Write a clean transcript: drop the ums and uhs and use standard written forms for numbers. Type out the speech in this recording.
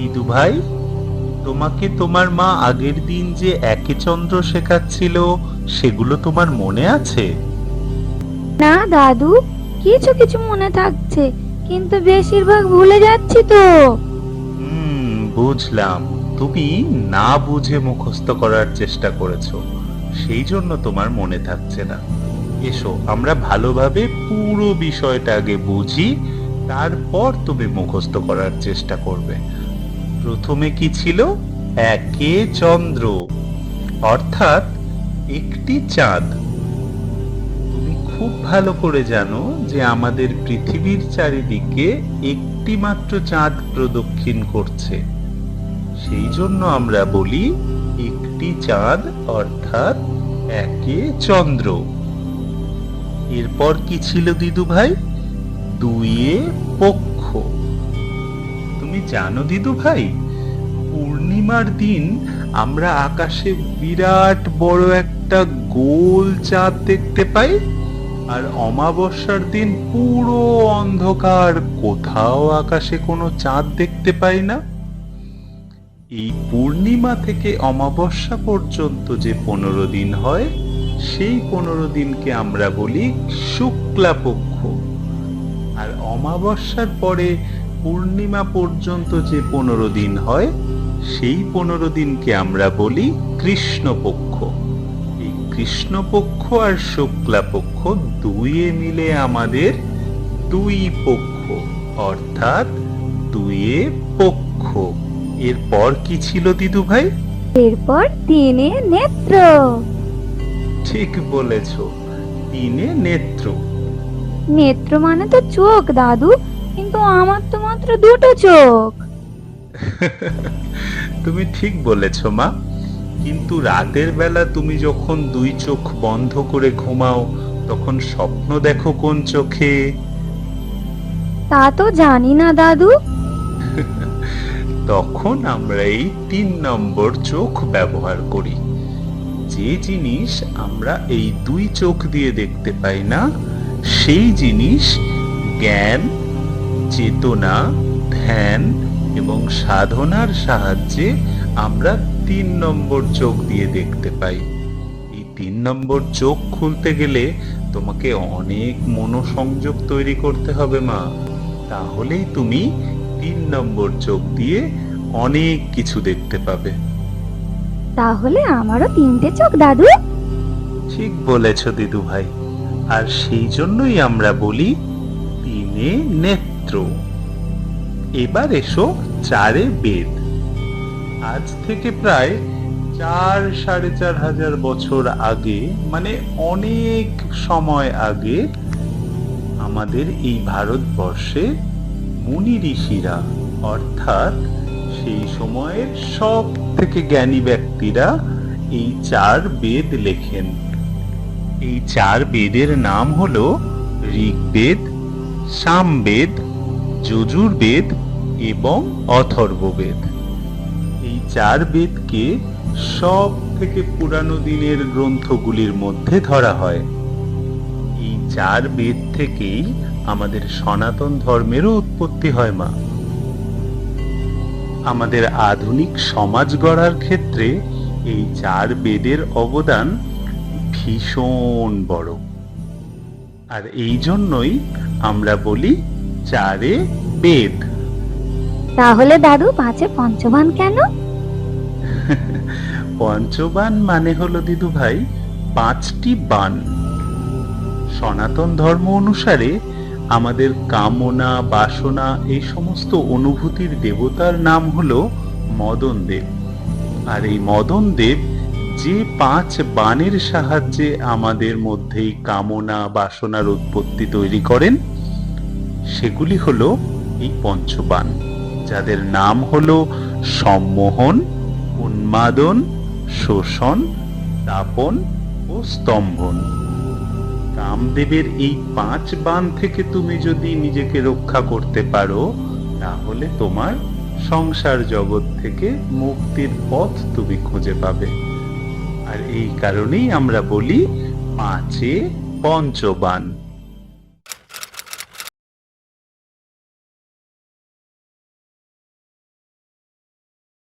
দিদু ভাই, তোমাকে তোমার মা আগের দিন যে একে চন্দ্র শেখাচ্ছিল সেগুলো তোমার মনে আছে? না দাদু, কিছু কিছু মনে থাকছে, কিন্তু বেশিরভাগ ভুলে যাচ্ছি তো। বুঝলাম। তুমি না বুঝে মুখস্থ করার চেষ্টা করেছো, সেই জন্য তোমার মনে থাকছে না। এসো আমরা ভালোভাবে পুরো বিষয়টা আগে বুঝি, তারপর তুমি মুখস্থ করার চেষ্টা করবে। প্রথমে কি ছিল? একে চন্দ্র, অর্থাৎ একটি চাঁদ। তুমি খুব ভালো করে জানো যে আমাদের পৃথিবীর চারিদিকে একটি মাত্র চাঁদ প্রদক্ষিণ করছে। সেই জন্য আমরা বলি একটি চাঁদ, অর্থাৎ একে চন্দ্র। এরপর কি ছিল দিদু ভাই? দুইয়ে পক্ষ। তুমি জানো দিদু ভাই, পূর্ণিমার দিন আমরা আকাশে বিরাট বড় একটা গোল চাঁদ দেখতে পাই, আর অমাবস্যার দিন পুরো অন্ধকার, কোথাও আকাশে কোনো চাঁদ দেখতে পাই না। এই পূর্ণিমা থেকে অমাবস্যা পর্যন্ত যে 15 দিন হয়, সেই 15 দিনকে আমরা বলি শুক্লা পক্ষ। আর অমাবস্যার পরে পূর্ণিমা পর্যন্ত যে 15 দিন হয়, সেই 15 দিনকে আমরা বলি কৃষ্ণপক্ষ। এই কৃষ্ণপক্ষ আর শুক্লা পক্ষ দুইয়ে মিলে আমাদের দুই পক্ষ, অর্থাৎ দুইয়ে পক্ষ। এরপর কি ছিল দিদু ভাই? এরপর তিনে নেত্র। ঠিক বলেছ, তিনে নেত্র। নেত্র মানে তো চোখ দাদু, কিন্তু আমার তো মাত্র দুটো চোখ। তুমি ঠিক বলেছ মা, কিন্তু রাতের বেলা তুমি যখন দুই চোখ বন্ধ করে ঘুমাও, তখন স্বপ্ন দেখো কোন চোখে? তা তো জানি না দাদু। তখন আমরা এই 3 নম্বর চোখ ব্যবহার করি। যে জিনিস আমরা এই দুই চোখ দিয়ে দেখতে পাই না, সেই জিনিস জ্ঞান, চেতনা, ধ্যান এবং সাধনার সাহায্যে আমরা 3 নম্বর চোখ দিয়ে দেখতে পাই। এই 3 নম্বর চোখ খুলতে গেলে তোমাকে অনেক মনোসংযোগ তৈরি করতে হবে মা, তাহলেই তুমি 3 নম্বর চোখ দিয়ে অনেক কিছু দেখতে পাবে। তাহলে আমারও তিনটে চোখ দাদু। ঠিক বলেছ দিদু ভাই, আর সেই জন্যই আমরা বলি তিনে নেত্র। এবার এসো চারে বেদ। আজ থেকে প্রায় 4-4.5 হাজার বছর আগে, মানে অনেক সময় আগে, আমাদের এই ভারতবর্ষে মুনি ঋষিরা, অর্থাৎ সেই সময়ের সব থেকে জ্ঞানী ব্যক্তিরা এই 4 বেদ লেখেন। এই 4 বেদের নাম হলো ঋগ্বেদ, সামবেদ, যজুর্বেদ এবং অথর্ববেদ। এই 4 বেদকে সব থেকে পুরানো দিনের গ্রন্থগুলির মধ্যে ধরা হয়। এই 4 বেদ থেকেই আমাদের সনাতন ধর্মেরও উৎপত্তি হয় মা। আমাদের আধুনিক সমাজ গড়ার ক্ষেত্রে এই 4 বেদের অবদান ভীষণ বড়। আর এই জন্যই আমরা বলি চারে বেদ। তাহলে দাদু পাঁচে পঞ্চবান কেন? পঞ্চবান মানে হলো দিদু ভাই 5টি বান। সনাতন ধর্ম অনুসারে আমাদের কামনা, বাসনা, এই সমস্ত অনুভূতির দেবতার নাম হলো মদন দেব। আর এই মদন দেব যে 5 বাণের সাহায্যে আমাদের মধ্যেই কামনা, বাসনার উৎপত্তি তৈরি করেন, সেগুলি হলো এই পঞ্চবাণ, যাদের নাম হলো সম্মোহন, উন্মাদন, শোষণ, তাপন ও স্তম্ভন। কামদেবের এই 5 বাণ থেকে তুমি যদি নিজেকে রক্ষা করতে পারো, তাহলে তোমার সংসার জগৎ থেকে মুক্তির পথ তুমি খুঁজে পাবে। আর এই কারণেই আমরা বলি 5 পঞ্চবাণ।